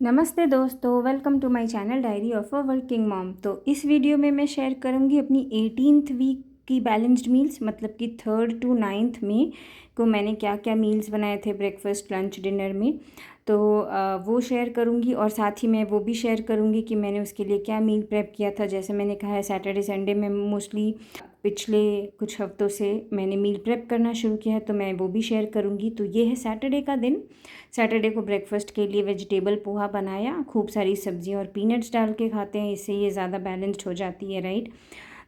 नमस्ते दोस्तों, welcome to my channel diary of a working mom. तो इस वीडियो में मैं शेयर करूंगी अपनी 18th वीक की बैलेंस्ड मील्स, मतलब कि 3rd to 9th में को मैंने क्या क्या मील्स बनाए थे ब्रेकफास्ट लंच डिनर में। तो वो शेयर करूंगी और साथ ही मैं वो भी शेयर करूंगी कि मैंने उसके लिए क्या मील प्रेप किया था। जैसे मैंने कहा है, सैटरडे संडे में मोस्टली पिछले कुछ हफ्तों से मैंने मील प्रेप करना शुरू किया है, तो मैं वो भी शेयर करूंगी। तो ये है सैटरडे का दिन। सैटरडे को ब्रेकफास्ट के लिए वेजिटेबल पोहा बनाया, खूब सारी सब्जियां और पीनट्स डाल के खाते हैं, इससे ये ज़्यादा बैलेंस्ड हो जाती है, राइट।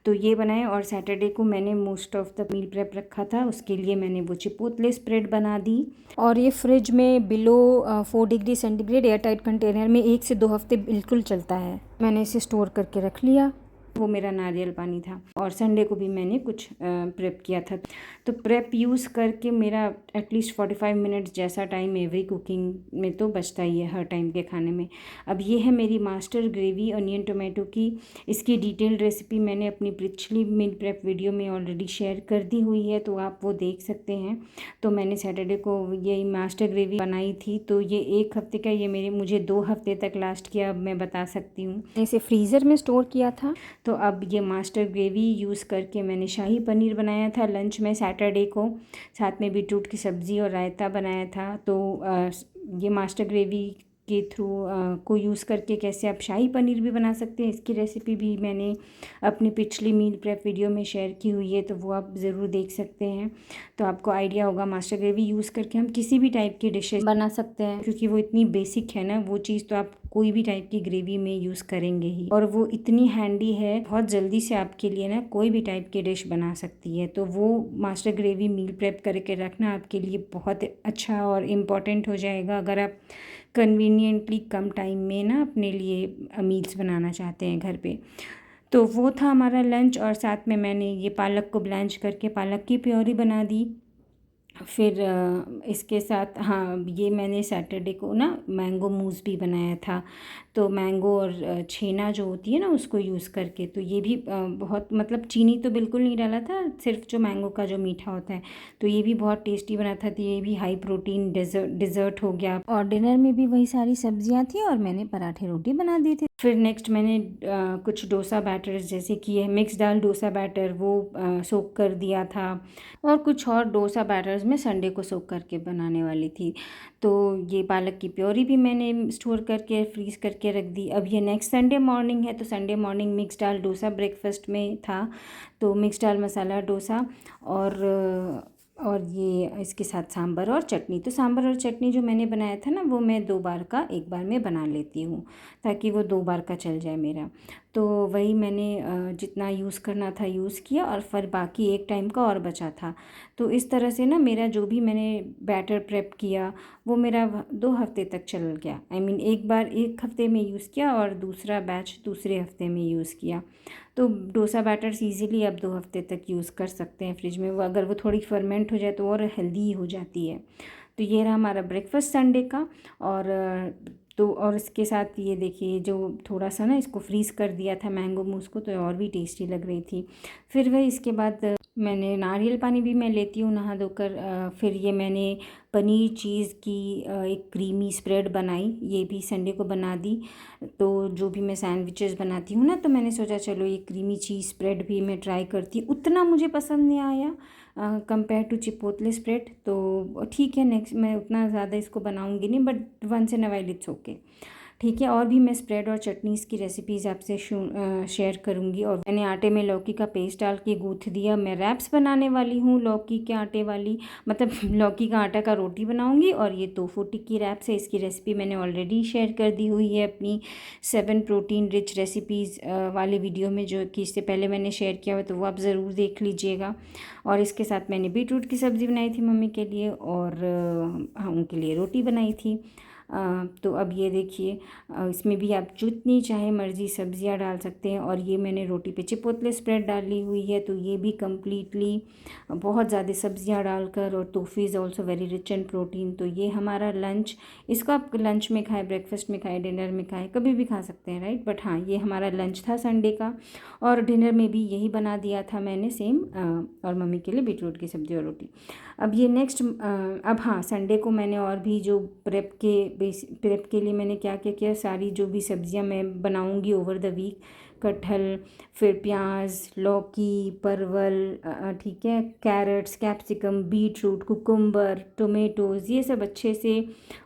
तो ये बनाए। और सैटरडे को मैंने most of the meal prep रखा था, उसके लिए मैंने वो चिपोतले स्प्रेड बना दी। और ये फ्रिज में below 4 degree centigrade air tight container में 1 से 2 हफ्ते बिल्कुल चलता है। मैंने इसे स्टोर करके रख लिया। वो मेरा नारियल पानी था। और संडे को भी मैंने कुछ प्रेप किया था। तो प्रेप यूज़ करके मेरा एटलीस्ट 45 मिनट्स जैसा टाइम एवरी कुकिंग में तो बचता ही है, हर टाइम के खाने में। अब ये है मेरी मास्टर ग्रेवी अनियन टोमेटो की। इसकी डिटेल्ड रेसिपी मैंने अपनी पिछली मील प्रेप वीडियो में ऑलरेडी शेयर कर दी हुई है, तो आप वो देख सकते हैं। तो मैंने सैटरडे को ये मास्टर ग्रेवी बनाई थी, तो ये 1 हफ्ते का, ये मुझे 2 हफ्ते तक लास्ट किया, अब मैं बता सकती हूँ। इसे फ्रीज़र में स्टोर किया था। तो अब ये मास्टर ग्रेवी यूज़ करके मैंने शाही पनीर बनाया था लंच में सैटरडे को। साथ में बीटरूट की सब्ज़ी और रायता बनाया था। तो ये मास्टर ग्रेवी के थ्रू को यूज़ करके कैसे आप शाही पनीर भी बना सकते हैं, इसकी रेसिपी भी मैंने अपनी पिछली मील प्रेप वीडियो में शेयर की हुई है, तो वो आप ज़रूर देख सकते हैं। तो आपको आइडिया होगा, मास्टर ग्रेवी यूज़ करके हम किसी भी टाइप की डिशेस बना सकते हैं, क्योंकि वो इतनी बेसिक है ना, वो चीज़ तो आप कोई भी टाइप की ग्रेवी में यूज़ करेंगे ही। और वो इतनी हैंडी है, बहुत जल्दी से आपके लिए ना कोई भी टाइप की डिश बना सकती है। तो वो मास्टर ग्रेवी मील प्रेप करके रखना आपके लिए बहुत अच्छा और इम्पॉर्टेंट हो जाएगा, अगर आप कन्वीनियंटली कम टाइम में ना अपने लिए मील्स बनाना चाहते हैं घर पे। तो वो था हमारा लंच। और साथ में मैंने ये पालक को ब्लैंच करके पालक की प्योरी बना दी। फिर इसके साथ, हाँ, ये मैंने सैटरडे को ना मैंगो मूस भी बनाया था। तो मैंगो और छेना जो होती है ना, उसको यूज़ करके, तो ये भी बहुत, मतलब चीनी तो बिल्कुल नहीं डाला था, सिर्फ जो मैंगो का जो मीठा होता है, तो ये भी बहुत टेस्टी बना था। तो ये भी हाई प्रोटीन डिज़र्ट हो गया। और डिनर में भी वही सारी सब्जियां थी और मैंने पराठे रोटी बना दी थी। फिर नेक्स्ट मैंने कुछ डोसा बैटर्स, जैसे कि है मिक्स दाल डोसा बैटर, वो सोक कर दिया था। और कुछ और डोसा बैटर्स मैं संडे को सोक करके बनाने वाली थी। तो ये पालक की प्योरी भी मैंने स्टोर करके फ्रीज़ करके रख दी। अब ये नेक्स्ट संडे मॉर्निंग है, तो संडे मॉर्निंग मिक्स दाल डोसा ब्रेकफास्ट में था। तो मिक्स दाल मसाला डोसा और ये इसके साथ सांभर और चटनी। तो सांभर और चटनी जो मैंने बनाया था ना, वो मैं 2 बार का एक बार में बना लेती हूँ, ताकि वो 2 बार का चल जाए मेरा। तो वही मैंने जितना यूज़ करना था यूज़ किया, और फिर बाकी एक टाइम का और बचा था। तो इस तरह से ना मेरा जो भी मैंने बैटर प्रेप किया, वो मेरा 2 हफ्ते तक चल गया। एक बार 1 हफ्ते में यूज़ किया और दूसरा बैच दूसरे हफ्ते में यूज़ किया। तो डोसा बैटर्स इजीली आप 2 हफ्ते तक यूज़ कर सकते हैं फ्रिज में। वो अगर वो थोड़ी फर्मेंट हो जाए तो और हेल्दी हो जाती है। तो ये रहा हमारा ब्रेकफास्ट संडे का। और तो और इसके साथ ये देखिए, जो थोड़ा सा ना इसको फ्रीज़ कर दिया था मैंगो मूस को, तो और भी टेस्टी लग रही थी। फिर वह इसके बाद मैंने नारियल पानी भी मैं लेती हूँ नहा धोकर। फिर ये मैंने पनीर चीज़ की एक क्रीमी स्प्रेड बनाई, ये भी संडे को बना दी। तो जो भी मैं सैंडविचेस बनाती हूँ ना, तो मैंने सोचा चलो ये क्रीमी चीज़ स्प्रेड भी मैं ट्राई करती। उतना मुझे पसंद नहीं आया कंपेयर टू चिपोतले स्प्रेड। तो ठीक है, नेक्स्ट मैं उतना ज़्यादा इसको बनाऊँगी नहीं, but once in a while it's okay. ठीक है, और भी मैं स्प्रेड और चटनीज़ की रेसिपीज़ आपसे शेयर करूँगी। और मैंने आटे में लौकी का पेस्ट डाल के गूँथ दिया। मैं रैप्स बनाने वाली हूँ लौकी के आटे वाली, मतलब लौकी का आटा का रोटी बनाऊँगी। और ये टोफू टिक्की रैप्स है, इसकी रेसिपी मैंने ऑलरेडी शेयर कर दी हुई है अपनी 7 प्रोटीन रिच रेसिपीज़ वाले वीडियो में, जो कि इससे पहले मैंने शेयर किया हुआ, तो वो आप ज़रूर देख लीजिएगा। और इसके साथ मैंने बीटरूट की सब्ज़ी बनाई थी मम्मी के लिए, और हाँ, उनके लिए रोटी बनाई थी। तो अब ये देखिए, इसमें भी आप जितनी चाहे मर्ज़ी सब्जियां डाल सकते हैं। और ये मैंने रोटी पे चिपोतले स्प्रेड डाली हुई है, तो ये भी कम्प्लीटली बहुत ज़्यादा सब्जियां डालकर। और tofu is also very rich in protein. तो ये हमारा लंच, इसको आप लंच में खाएं, ब्रेकफास्ट में खाएं, डिनर में खाएं, कभी भी खा सकते हैं, राइट। बट हाँ, ये हमारा लंच था संडे का। और डिनर में भी यही बना दिया था मैंने सेम, और मम्मी के लिए बीटरूट की सब्ज़ी और रोटी। अब ये नेक्स्ट, अब हाँ, संडे को मैंने और भी जो प्रेप के प्रेप के लिए मैंने क्या क्या किया, सारी जो भी सब्जियां मैं बनाऊंगी ओवर द वीक, कटहल, फिर प्याज, लौकी, परवल, ठीक है, carrots, capsicum, beetroot, cucumber, tomatoes, ये सब अच्छे से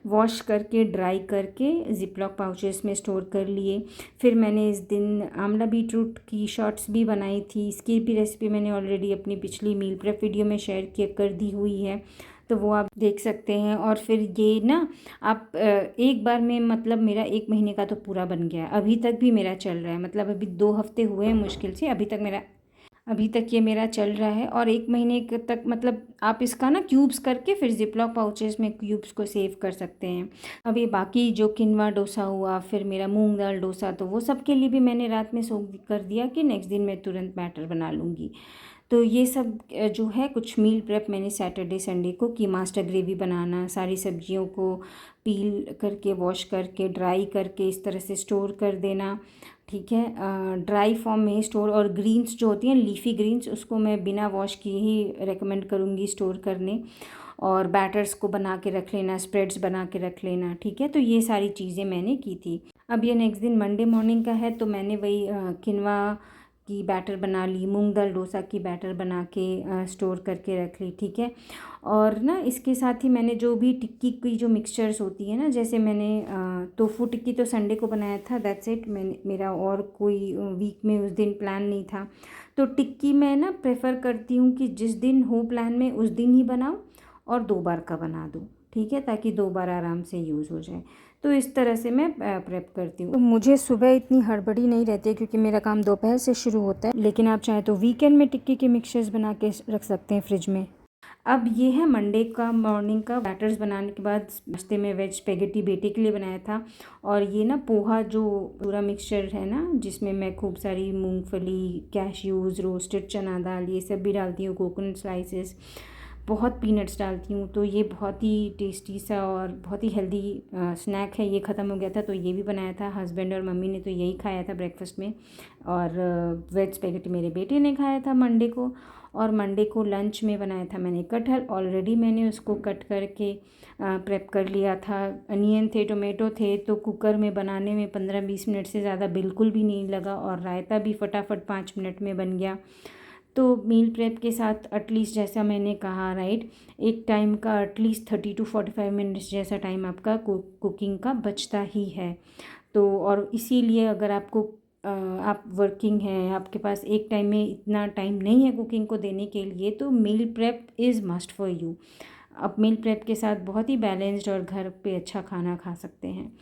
वॉश करके ड्राई करके ज़िपलॉक पाउचेस में स्टोर कर लिए। फिर मैंने इस दिन आंवला बीट रूट की शॉर्ट्स भी बनाई थी। इसकी भी रेसिपी मैंने ऑलरेडी अपनी पिछली मील प्रेप वीडियो में शेयर कर दी हुई है, तो वो आप देख सकते हैं। और फिर ये ना आप एक बार में, मतलब मेरा 1 महीने का तो पूरा बन गया, अभी तक भी मेरा चल रहा है, मतलब अभी 2 हफ्ते हुए हैं मुश्किल से, अभी तक ये मेरा चल रहा है। और 1 महीने तक मतलब आप इसका ना क्यूब्स करके फिर ज़िपलॉक पाउचेस में क्यूब्स को सेव कर सकते हैं। अब ये बाकी जो किनवा डोसा हुआ, फिर मेरा मूंग दाल डोसा, तो वो सब के लिए भी मैंने रात में सोक कर दिया कि नेक्स्ट दिन मैं तुरंत बैटर बना लूँगी। तो ये सब जो है कुछ मील प्रेप मैंने सैटरडे संडे को की। मास्टर ग्रेवी बनाना, सारी सब्जियों को पील करके, वॉश करके, ड्राई करके इस तरह से स्टोर कर देना, ठीक है, ड्राई फॉर्म में ही स्टोर। और ग्रीन्स जो होती हैं, लीफी ग्रीन्स, उसको मैं बिना वॉश किए ही रेकमेंड करूँगी स्टोर करने। और बैटर्स को बना के रख लेना, स्प्रेड्स बना के रख लेना, ठीक है। तो ये सारी चीज़ें मैंने की थी। अब ये नेक्स्ट दिन मंडे मॉर्निंग का है, तो मैंने वही किनवा की बैटर बना ली, मूंग दाल डोसा की बैटर बना के स्टोर करके रख ली, ठीक है। और ना इसके साथ ही मैंने जो भी टिक्की की जो मिक्सचर्स होती है ना, जैसे मैंने टोफू टिक्की तो संडे को बनाया था, दैट्स इट। मेरा और कोई वीक में उस दिन प्लान नहीं था। तो टिक्की मैं ना प्रेफर करती हूँ कि जिस दिन हो प्लान में उस दिन ही बनाऊँ और 2 बार का बना दूँ, ठीक है, ताकि 2 बार आराम से यूज़ हो जाए। तो इस तरह से मैं प्रेप करती हूँ। तो मुझे सुबह इतनी हड़बड़ी नहीं रहती है क्योंकि मेरा काम दोपहर से शुरू होता है, लेकिन आप चाहे तो वीकेंड में टिक्की के मिक्सचर्स बना के रख सकते हैं फ्रिज में। अब ये है मंडे का मॉर्निंग का। बैटर्स बनाने के बाद नाश्ते में वेज स्पेगेटी बेटे के लिए बनाया था। और ये ना पोहा जो पूरा मिक्सचर है ना, जिसमें मैं खूब सारी मूंगफली, कैश्यूज़, रोस्टेड चना दाल, ये सब भी डालती हूँ, कोकोनट स्लाइसेस, बहुत पीनट्स डालती हूँ। तो ये बहुत ही टेस्टी सा और बहुत ही हेल्दी स्नैक है। ये ख़त्म हो गया था तो ये भी बनाया था। हस्बैंड और मम्मी ने तो यही खाया था ब्रेकफास्ट में। और वेज स्पेगेटी मेरे बेटे ने खाया था मंडे को। और मंडे को लंच में बनाया था मैंने कटहल। ऑलरेडी मैंने उसको कट करके प्रेप कर लिया था। अनियन थे, टोमेटो थे, तो कुकर में बनाने में 15-20 मिनट से ज़्यादा बिल्कुल भी नहीं लगा। और रायता भी फटाफट 5 मिनट में बन गया। तो मील प्रेप के साथ एटलीस्ट, जैसा मैंने कहा राइट, एक टाइम का एटलीस्ट 30 to 45 मिनट्स जैसा टाइम आपका कुकिंग का बचता ही है। तो और इसीलिए अगर आपको आप वर्किंग हैं, आपके पास एक टाइम में इतना टाइम नहीं है कुकिंग को देने के लिए, तो meal prep is must for you. आप मील प्रेप के साथ बहुत ही बैलेंस्ड और घर पे अच्छा खाना खा सकते हैं।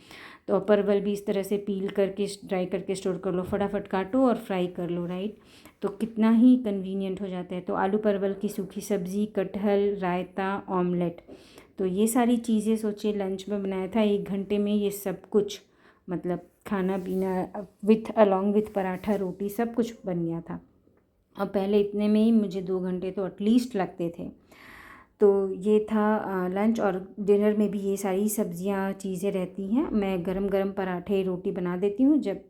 तो परवल भी इस तरह से पील करके ड्राई करके स्टोर कर लो, फटाफट काटो और फ्राई कर लो, राइट। तो कितना ही कन्वीनियंट हो जाता है। तो आलू परवल की सूखी सब्ज़ी, कटहल, रायता, ऑमलेट, तो ये सारी चीज़ें सोचिए लंच में बनाया था 1 घंटे में। ये सब कुछ मतलब खाना पीना विथ अलॉन्ग विथ पराठा, रोटी, सब कुछ बन गया था। अब पहले इतने में ही मुझे 2 घंटे तो एटलीस्ट लगते थे। तो ये था लंच। और डिनर में भी ये सारी सब्जियां चीज़ें रहती हैं। मैं गरम गरम पराठे, रोटी बना देती हूँ जब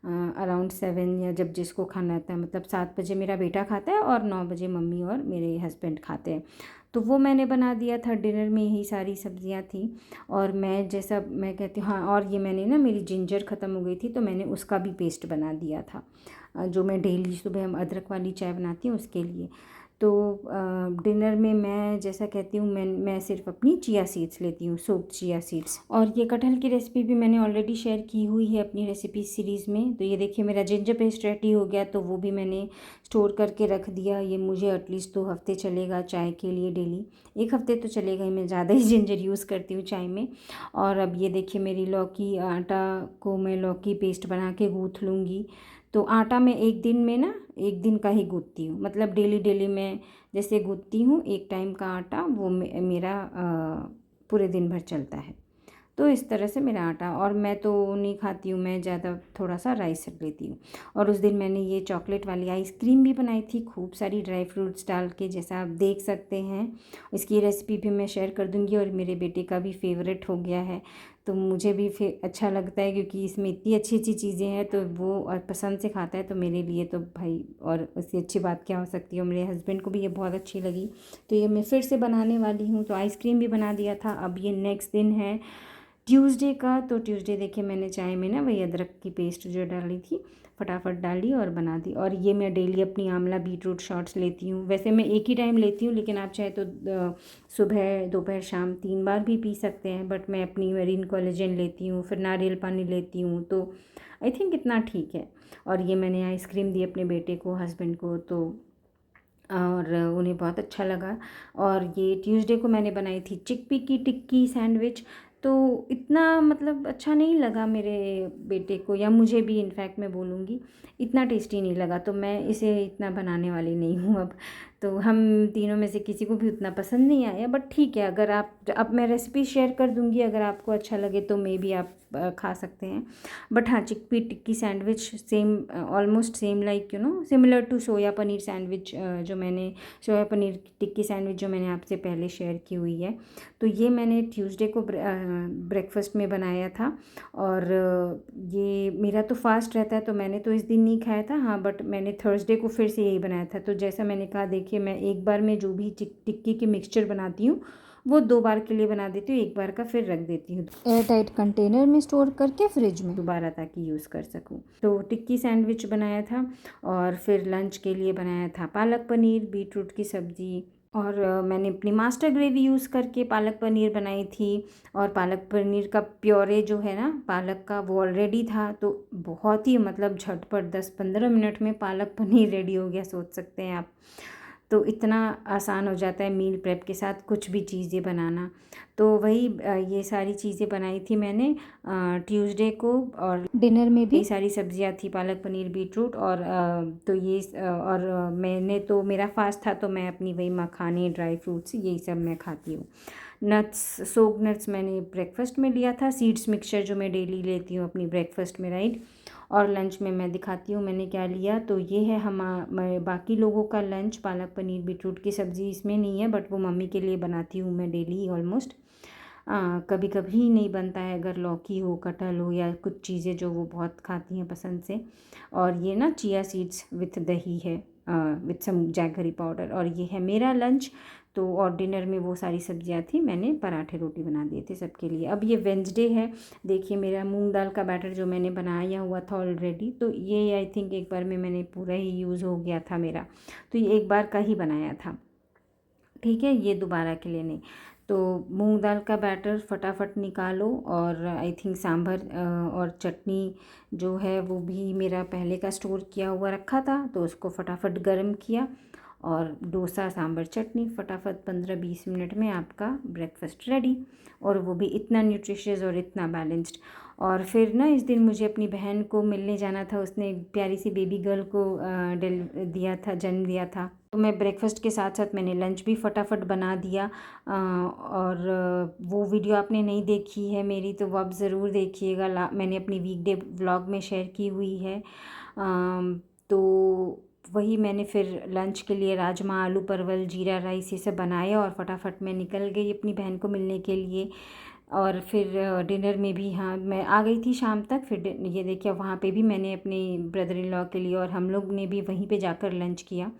अराउंड 7 या जब जिसको खाना रहता है, मतलब 7 बजे मेरा बेटा खाता है और 9 बजे मम्मी और मेरे हस्बैंड खाते हैं। तो वो मैंने बना दिया था। डिनर में यही सारी सब्जियां थी। और मैं जैसा मैं कहती हूँ, हाँ, और ये मैंने ना, मेरी जिंजर ख़त्म हो गई थी तो मैंने उसका भी पेस्ट बना दिया था, जो मैं डेली सुबह हम अदरक वाली चाय बनाती हूँ उसके लिए। तो डिनर में मैं जैसा कहती हूँ, मैं सिर्फ अपनी चिया सीड्स लेती हूँ, सोक्ड चिया सीड्स। और ये कटहल की रेसिपी भी मैंने ऑलरेडी शेयर की हुई है अपनी रेसिपी सीरीज़ में। तो ये देखिए मेरा जिंजर पेस्ट रेडी हो गया, तो वो भी मैंने स्टोर करके रख दिया। ये मुझे एटलीस्ट 2 हफ्ते चलेगा चाय के लिए डेली। 1 हफ्ते तो चलेगा ही, मैं ज़्यादा ही जिंजर यूज़ करती हूँ चाय में। और अब ये देखिए मेरी लौकी, आटा को मैं लौकी पेस्ट बना के गूँथ लूँगी। तो आटा मैं एक दिन में ना, एक दिन का ही गूँथती हूँ, मतलब डेली मैं जैसे गूँथती हूँ एक टाइम का आटा, वो मेरा पूरे दिन भर चलता है। तो इस तरह से मेरा आटा। और मैं तो नहीं खाती हूँ, मैं ज़्यादा थोड़ा सा राइस रख लेती हूँ। और उस दिन मैंने ये चॉकलेट वाली आइसक्रीम भी बनाई थी, खूब सारी ड्राई फ्रूट्स डाल के, जैसा आप देख सकते हैं। इसकी रेसिपी भी मैं शेयर कर दूँगी। और मेरे बेटे का भी फेवरेट हो गया है, तो मुझे भी अच्छा लगता है क्योंकि इसमें इतनी अच्छी अच्छी चीज़ें हैं, तो वो और पसंद से खाता है। तो मेरे लिए तो भाई, और उससे अच्छी बात क्या हो सकती है। मेरे हस्बैंड को भी ये बहुत अच्छी लगी, तो ये मैं फिर से बनाने वाली हूँ। तो आइसक्रीम भी बना दिया था। अब ये नेक्स्ट दिन है ट्यूसडे का तो ट्यूसडे देखिए मैंने चाय में ना वही अदरक की पेस्ट जो डाली थी फटाफट डाली और बना दी। और ये मैं डेली अपनी आंवला बीटरूट शॉट्स लेती हूँ। वैसे मैं एक ही टाइम लेती हूँ, लेकिन आप चाहे तो सुबह दोपहर शाम 3 बार भी पी सकते हैं। बट मैं अपनी मरीन कोलेजन लेती हूँ, फिर नारियल पानी लेती हूँ, तो आई थिंक इतना ठीक है। और ये मैंने आइसक्रीम दी अपने बेटे को, हस्बैंड को, तो और उन्हें बहुत अच्छा लगा। और ये ट्यूसडे को मैंने बनाई थी चिकपी की टिक्की सैंडविच, तो इतना मतलब अच्छा नहीं लगा मेरे बेटे को, या मुझे भी इनफैक्ट मैं बोलूँगी इतना टेस्टी नहीं लगा, तो मैं इसे इतना बनाने वाली नहीं हूँ अब। तो हम तीनों में से किसी को भी उतना पसंद नहीं आया, बट ठीक है, अगर आप, अब मैं रेसिपी शेयर कर दूँगी, अगर आपको अच्छा लगे तो मे बी आप खा सकते हैं। बट हाँ, chickpea tikki sandwich same, almost same like similar to soya paneer sandwich, जो मैंने सोया पनीर टिक्की सैंडविच जो मैंने आपसे पहले शेयर की हुई है। तो ये मैंने ट्यूसडे को ब्रेकफास्ट में बनाया था। और ये मेरा तो फास्ट रहता है, तो मैंने तो इस दिन नहीं खाया था। हाँ, बट मैंने थर्सडे को फिर से यही बनाया था। तो जैसा मैंने कहा, देखिए मैं एक बार में जो भी टिक्की की मिक्सचर बनाती हूँ वो 2 बार के लिए बना देती हूँ, एक बार का फिर रख देती हूँ एयर टाइट कंटेनर में स्टोर करके फ्रिज में दोबारा, ताकि यूज़ कर सकूँ। तो टिक्की सैंडविच बनाया था। और फिर लंच के लिए बनाया था पालक पनीर, बीटरूट की सब्ज़ी, और मैंने अपनी मास्टर ग्रेवी यूज़ करके पालक पनीर बनाई थी। और पालक पनीर का प्योरे जो है ना पालक का, वो ऑलरेडी था, तो बहुत ही मतलब झटपट 10-15 मिनट में पालक पनीर रेडी हो गया, सोच सकते हैं आप। तो इतना आसान हो जाता है मील प्रेप के साथ कुछ भी चीज़ें बनाना। तो वही ये सारी चीज़ें बनाई थी मैंने ट्यूसडे को। और डिनर में भी सारी सब्जियां थी, पालक पनीर बीटरूट, और तो ये और मैंने तो मेरा फास्ट था, तो मैं अपनी वही मखाने, ड्राई फ्रूट्स, यही सब मैं खाती हूँ। नट्स, सोक नट्स मैंने ब्रेकफास्ट में लिया था, सीड्स मिक्सचर जो मैं डेली लेती हूँ अपनी ब्रेकफास्ट में, राइट। और लंच में मैं दिखाती हूँ मैंने क्या लिया। तो ये है मैं बाकी लोगों का लंच, पालक पनीर बीटरूट की सब्ज़ी इसमें नहीं है, बट वो मम्मी के लिए बनाती हूँ मैं डेली ऑलमोस्ट। कभी कभी नहीं बनता है, अगर लौकी हो, कटहल हो, या कुछ चीज़ें जो वो बहुत खाती हैं पसंद से। और ये ना चिया सीड्स विथ दही है, विथ सम जैगरी पाउडर। और ये है मेरा लंच। तो और डिनर में वो सारी सब्जियां थी, मैंने पराठे रोटी बना दिए थे सबके लिए। अब ये वेंसडे है, देखिए मेरा मूंग दाल का बैटर जो मैंने बनाया हुआ था ऑलरेडी, तो ये आई थिंक एक बार में मैंने पूरा ही यूज़ हो गया था मेरा, तो ये एक बार का ही बनाया था, ठीक है, ये दोबारा के लिए नहीं। तो मूंग दाल का बैटर फटाफट निकालो। और आई थिंक सांभर और चटनी जो है वो भी मेरा पहले का स्टोर किया हुआ रखा था, तो उसको फटाफट गर्म किया। और डोसा, सांभर, चटनी, फटाफट 15-20 मिनट में आपका ब्रेकफास्ट रेडी, और वो भी इतना न्यूट्रिशियस और इतना बैलेंस्ड। और फिर ना इस दिन मुझे अपनी बहन को मिलने जाना था, उसने एक प्यारी सी बेबी गर्ल को जन्म दिया था। तो मैं ब्रेकफास्ट के साथ साथ मैंने लंच भी फटाफट बना दिया। और वो वीडियो आपने नहीं देखी है मेरी, तो वो आप ज़रूर देखिएगा, मैंने अपनी वीकडे व्लॉग में शेयर की हुई है। तो वही मैंने फिर लंच के लिए राजमा, आलू परवल, जीरा राइस, ये सब बनाया, और फटाफट मैं निकल गई अपनी बहन को मिलने के लिए। और फिर डिनर में भी, हाँ, मैं आ गई थी शाम तक। फिर ये देखिए वहाँ पे भी मैंने अपने ब्रदर इन लॉ के लिए, और हम लोग ने भी वहीं पे जाकर लंच किया।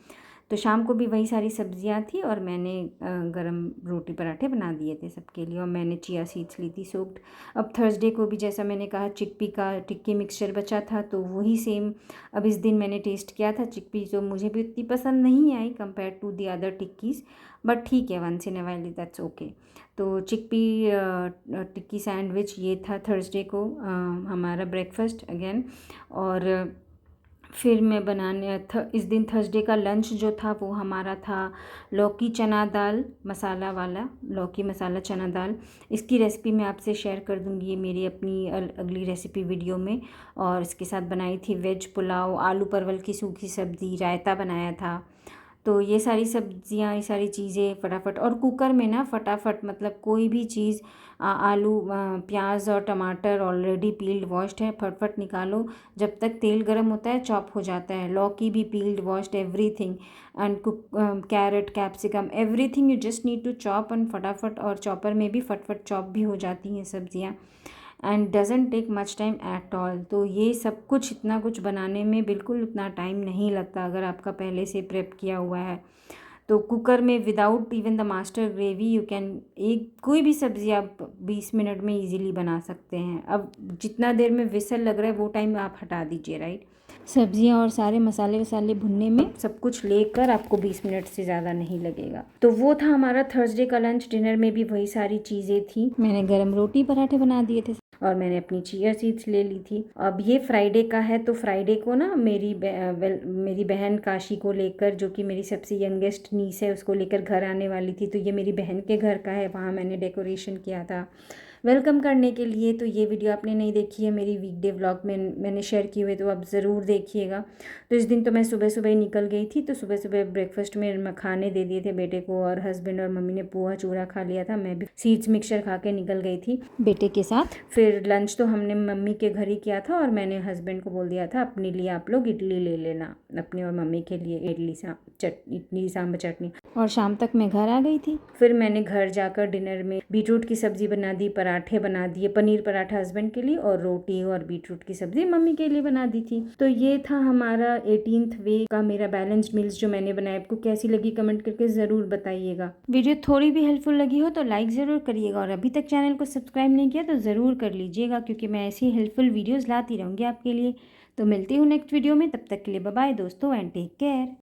तो शाम को भी वही सारी सब्जियां थी, और मैंने गरम रोटी पराठे बना दिए थे सबके लिए, और मैंने चिया सीड्स ली थी सोक्ड। अब थर्सडे को भी जैसा मैंने कहा चिकपी का टिक्की मिक्सचर बचा था, तो वही सेम अब इस दिन मैंने टेस्ट किया था। चिकपी जो मुझे भी उतनी पसंद नहीं आई compare to the other tikkis, but ठीक है, once in a while that's okay. तो चिकपी टिक्की सैंडविच ये था थर्सडे को हमारा ब्रेकफास्ट अगेन। और फिर मैं इस दिन थर्सडे का लंच जो था वो हमारा था लौकी चना दाल, मसाला वाला लौकी मसाला चना दाल। इसकी रेसिपी मैं आपसे शेयर कर दूंगी, ये मेरी अपनी अगली रेसिपी वीडियो में। और इसके साथ बनाई थी वेज पुलाव, आलू परवल की सूखी सब्ज़ी, रायता बनाया था। तो ये सारी सब्जियां, ये सारी चीज़ें फटाफट, और कुकर में ना फटाफट, मतलब कोई भी चीज़, आलू, प्याज और टमाटर ऑलरेडी पील्ड वॉश्ड है, फटफट निकालो, जब तक तेल गर्म होता है चॉप हो जाता है। लौकी भी peeled washed, everything, and carrot, capsicum, everything you just need to chop, and फटाफट, और चॉपर में भी फटफट चॉप भी हो जाती हैं सब्जियाँ, and doesn't take much time at all. तो ये सब कुछ, इतना कुछ बनाने में बिल्कुल उतना टाइम नहीं लगता अगर आपका पहले से प्रेप किया हुआ है। तो कुकर में without even the master gravy you can एक कोई भी सब्ज़ी आप 20 मिनट में इजीली बना सकते हैं। अब जितना देर में विसल लग रहा है वो टाइम आप हटा दीजिए, राइट। सब्जियां और सारे मसाले वसाले भुनने में सब कुछ लेकर आपको 20 मिनट से ज़्यादा नहीं लगेगा। तो वो था हमारा थर्सडे का लंच। डिनर में भी वही सारी चीज़ें थी। मैंने गरम रोटी पराठे बना दिए थे और मैंने अपनी चिया सीड्स ले ली थी। अब ये फ्राइडे का है, तो फ्राइडे को ना मेरी बहन काशी को लेकर, जो कि मेरी सबसे यंगेस्ट नीस है, उसको लेकर घर आने वाली थी। तो ये मेरी बहन के घर का है, वहाँ मैंने डेकोरेशन किया था वेलकम करने के लिए। तो ये वीडियो आपने नहीं देखी है मेरी वीकडे व्लॉग में मैंने शेयर की हुई, तो आप ज़रूर देखिएगा। तो इस दिन तो मैं सुबह सुबह ही निकल गई थी। तो सुबह सुबह ब्रेकफास्ट में खाने दे दिए थे बेटे को, और हस्बैंड और मम्मी ने पोहा चूरा खा लिया था। मैं भी सीड्स मिक्सचर खा के निकल गई थी बेटे के साथ। फिर लंच तो हमने मम्मी के घर ही किया था, और मैंने हस्बैंड को बोल दिया था अपने लिए आप लोग इडली ले लेना, अपने और मम्मी के लिए इडली सांभर चटनी। और शाम तक मैं घर आ गई थी। फिर मैंने घर जाकर डिनर में बीटरूट की सब्जी बना दी, पराठे बना दिए, पनीर पराठा हस्बैंड के लिए, और रोटी और बीटरूट की सब्जी मम्मी के लिए बना दी थी। तो ये था हमारा 18th वे का मेरा बैलेंस्ड मील्स जो मैंने बनाया। आपको कैसी लगी कमेंट करके ज़रूर बताइएगा। वीडियो थोड़ी भी हेल्पफुल लगी हो तो लाइक ज़रूर करिएगा, और अभी तक चैनल को सब्सक्राइब नहीं किया तो ज़रूर कर लीजिएगा, क्योंकि मैं ऐसी हेल्पफुल वीडियोज़ लाती रहूँगी आपके लिए। तो मिलती हूँ नेक्स्ट वीडियो में, तब तक के लिए बाय बाय दोस्तों, एंड टेक केयर।